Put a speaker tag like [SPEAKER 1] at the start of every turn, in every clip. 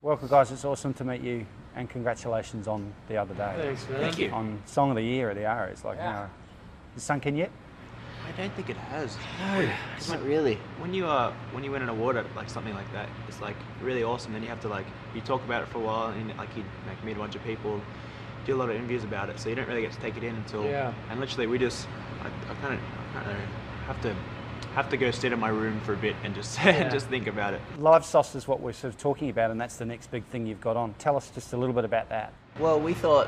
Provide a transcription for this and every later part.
[SPEAKER 1] Welcome, guys. It's awesome to meet you, and congratulations on the other day.
[SPEAKER 2] Thanks, man.
[SPEAKER 3] Thank you.
[SPEAKER 1] On Song of the Year at the Arrows. Is it sunk in yet?
[SPEAKER 3] I don't think it has.
[SPEAKER 2] No, it's not really.
[SPEAKER 3] When you win an award at like something like that, it's like really awesome. Then you have to you talk about it for a while, and like you meet a bunch of people, do a lot of interviews about it, so you don't really get to take it in until.
[SPEAKER 2] Yeah.
[SPEAKER 3] And literally, I kind of have to go sit in my room for a bit and just just think about it.
[SPEAKER 1] Live Sauce is what we're sort of talking about, and that's the next big thing you've got on. Tell us just a little bit about that.
[SPEAKER 4] Well, we thought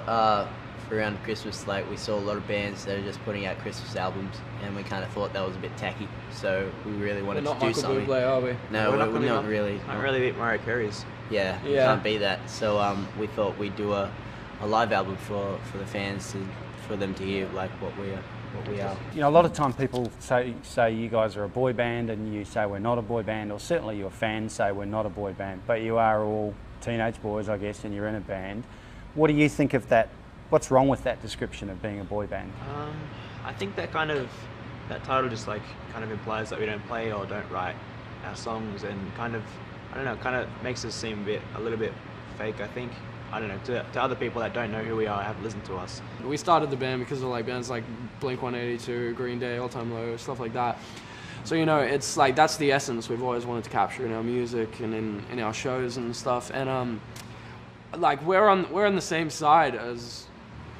[SPEAKER 4] for around Christmas, we saw a lot of bands that are just putting out Christmas albums, and we kind of thought that was a bit tacky. So we really wanted to do something.
[SPEAKER 2] We're not Michael Bublé, are we?
[SPEAKER 4] No, we're not really.
[SPEAKER 3] Not really Mariah Carey's.
[SPEAKER 4] Yeah, can't be that. So we thought we'd do a live album for the fans, for them to hear what we are.
[SPEAKER 1] You know, a lot of time people say you guys are a boy band, and you say we're not a boy band, or certainly your fans say we're not a boy band, but you are all teenage boys, I guess, and you're in a band. What do you think of that? What's wrong with that description of being a boy band?
[SPEAKER 3] I think that title just kind of implies that we don't play or don't write our songs, and kind of makes us seem a little bit fake, I think. I don't know, to other people that don't know who we are, haven't listened to us.
[SPEAKER 2] We started the band because of bands like Blink-182, Green Day, All Time Low, stuff like that. So it's that's the essence we've always wanted to capture in our music and in our shows and stuff. And we're on the same side as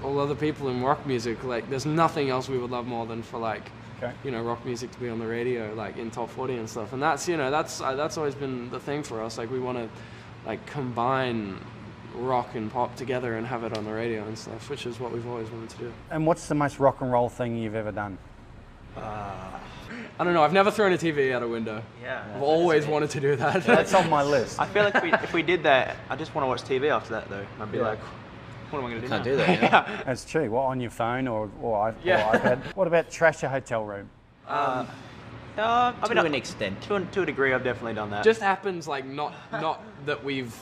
[SPEAKER 2] all other people in rock music. There's nothing else we would love more than for rock music to be on the radio, in top 40 and stuff. And that's always been the thing for us. We want to combine rock and pop together and have it on the radio and stuff, which is what we've always wanted to do.
[SPEAKER 1] And what's the most rock and roll thing you've ever done?
[SPEAKER 2] I don't know. I've never thrown a TV out a window.
[SPEAKER 3] Yeah.
[SPEAKER 2] I've always wanted to do that.
[SPEAKER 1] That's on my list.
[SPEAKER 3] I feel like if we did that, I just want to watch TV after that, though. I'd be like, what am I going to do
[SPEAKER 4] Can't
[SPEAKER 3] now?
[SPEAKER 4] do that. Yeah.
[SPEAKER 1] That's true. What, on your phone or iPad? What about trash a hotel room?
[SPEAKER 3] To
[SPEAKER 4] an extent.
[SPEAKER 3] To a degree, I've definitely done that.
[SPEAKER 2] Just happens not that we've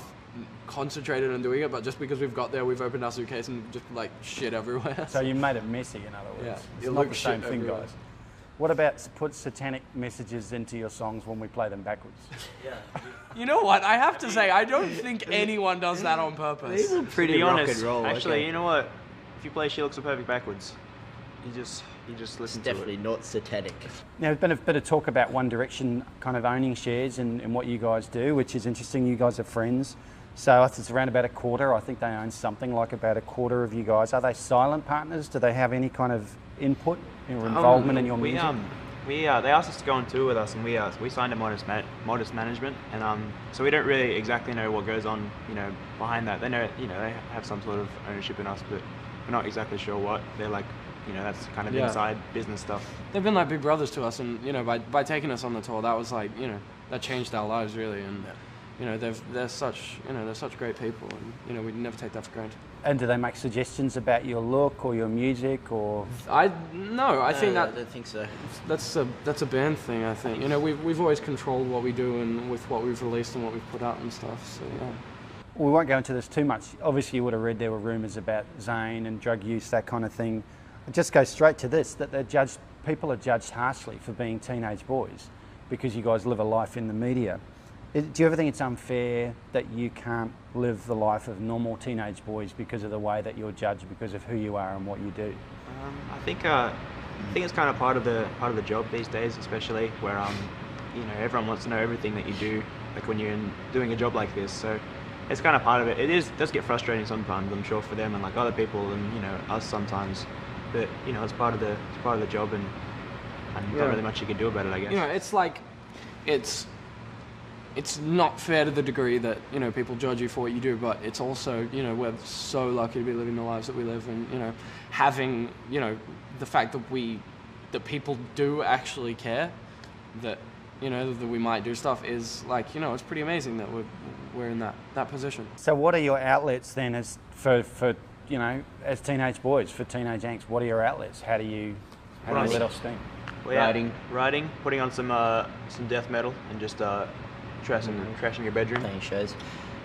[SPEAKER 2] concentrated on doing it, but just because we've got there, we've opened our suitcase and just shit everywhere.
[SPEAKER 1] So you made it messy, in other words.
[SPEAKER 2] Yeah,
[SPEAKER 1] It's
[SPEAKER 2] it
[SPEAKER 1] not the
[SPEAKER 2] looks
[SPEAKER 1] same
[SPEAKER 2] shit
[SPEAKER 1] thing,
[SPEAKER 2] everywhere.
[SPEAKER 1] guys. What about put satanic messages into your songs when we play them backwards?
[SPEAKER 2] You know what? I have to say, I don't think anyone does that on purpose.
[SPEAKER 4] These are pretty
[SPEAKER 3] to be
[SPEAKER 4] rock
[SPEAKER 3] honest,
[SPEAKER 4] and roll.
[SPEAKER 3] actually,
[SPEAKER 4] okay.
[SPEAKER 3] you know what? If you play She Looks So Perfect backwards, you just
[SPEAKER 4] It's
[SPEAKER 3] listen to
[SPEAKER 4] definitely
[SPEAKER 3] it.
[SPEAKER 4] not satanic.
[SPEAKER 1] Now, there's been a bit of talk about One Direction kind of owning shares in what you guys do, which is interesting. You guys are friends. So it's around about a quarter. I think they own something like about a quarter of you guys. Are they silent partners? Do they have any kind of input or involvement in your music?
[SPEAKER 3] They asked us to go on tour with us, and we signed a Modest Management, and so we don't really exactly know what goes on, behind that. They know, they have some sort of ownership in us, but we're not exactly sure what. They're that's kind of inside business stuff.
[SPEAKER 2] They've been like big brothers to us, and by taking us on the tour, that was that changed our lives really, and they're such great people, and we never take that for granted.
[SPEAKER 1] And do they make suggestions about your look or your music or?
[SPEAKER 2] I think
[SPEAKER 4] I
[SPEAKER 2] that
[SPEAKER 4] don't think so.
[SPEAKER 2] that's a band thing. I think we've always controlled what we do and with what we've released and what we've put out and stuff. So yeah.
[SPEAKER 1] We won't go into this too much. Obviously, you would have read there were rumours about Zayn and drug use, that kind of thing. It just goes straight to this: that people are judged harshly for being teenage boys because you guys live a life in the media. Do you ever think it's unfair that you can't live the life of normal teenage boys because of the way that you're judged because of who you are and what you do?
[SPEAKER 3] I think it's kind of part of the job these days, especially where everyone wants to know everything that you do, when you're doing a job like this. So it's kind of part of it. It does get frustrating sometimes, I'm sure, for them and other people and us sometimes. But it's part of the job, and not really much you can do about it, I guess. It's not fair to the degree that people judge you for what you do, but it's also we're so lucky to be living the lives that we live, and having the fact that people do actually care, that that we might do stuff is it's pretty amazing that we're in that position.
[SPEAKER 1] So what are your outlets then as for as teenage boys, for teenage angst? What are your outlets? How do you let off steam?
[SPEAKER 3] Writing, putting on some death metal, and just trashing your bedroom.
[SPEAKER 4] Playing shows,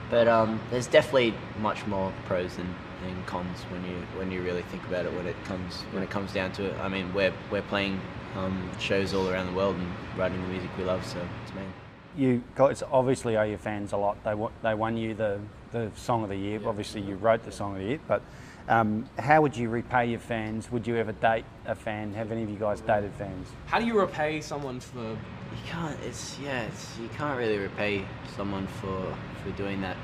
[SPEAKER 4] but there's definitely much more pros than cons when you really think about it. When it comes down to it, I mean, we're playing shows all around the world and writing the music we love, so it's amazing.
[SPEAKER 1] you guys obviously owe your fans a lot. They won you the Song of the Year. Obviously, you wrote the Song of the Year, but how would you repay your fans? Would you ever date a fan? Have any of you guys dated fans?
[SPEAKER 2] How do you repay someone for?
[SPEAKER 4] You can't. You can't really repay someone for doing that.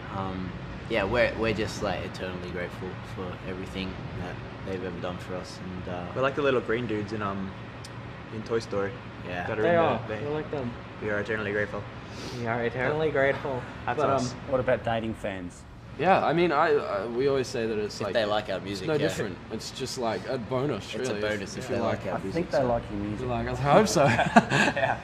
[SPEAKER 4] Yeah, we're just like eternally grateful for everything that they've ever done for us, and
[SPEAKER 3] We're like the little green dudes in Toy Story.
[SPEAKER 4] yeah.
[SPEAKER 3] That are
[SPEAKER 2] They
[SPEAKER 3] in
[SPEAKER 2] are.
[SPEAKER 3] the,
[SPEAKER 2] I like them.
[SPEAKER 3] we are eternally grateful.
[SPEAKER 2] We are eternally grateful.
[SPEAKER 3] That's
[SPEAKER 2] But,
[SPEAKER 3] us.
[SPEAKER 1] What about dating fans?
[SPEAKER 2] Yeah, I mean, we always say that it's
[SPEAKER 4] If
[SPEAKER 2] like
[SPEAKER 4] they like our
[SPEAKER 2] it's
[SPEAKER 4] music,
[SPEAKER 2] no
[SPEAKER 4] yeah.
[SPEAKER 2] different. It's just like a bonus.
[SPEAKER 4] It's
[SPEAKER 2] really,
[SPEAKER 4] a bonus if
[SPEAKER 2] you
[SPEAKER 4] they like our
[SPEAKER 1] I
[SPEAKER 4] music.
[SPEAKER 1] think they
[SPEAKER 4] so.
[SPEAKER 1] like your music.
[SPEAKER 2] Like, I hope so.
[SPEAKER 3] Yeah.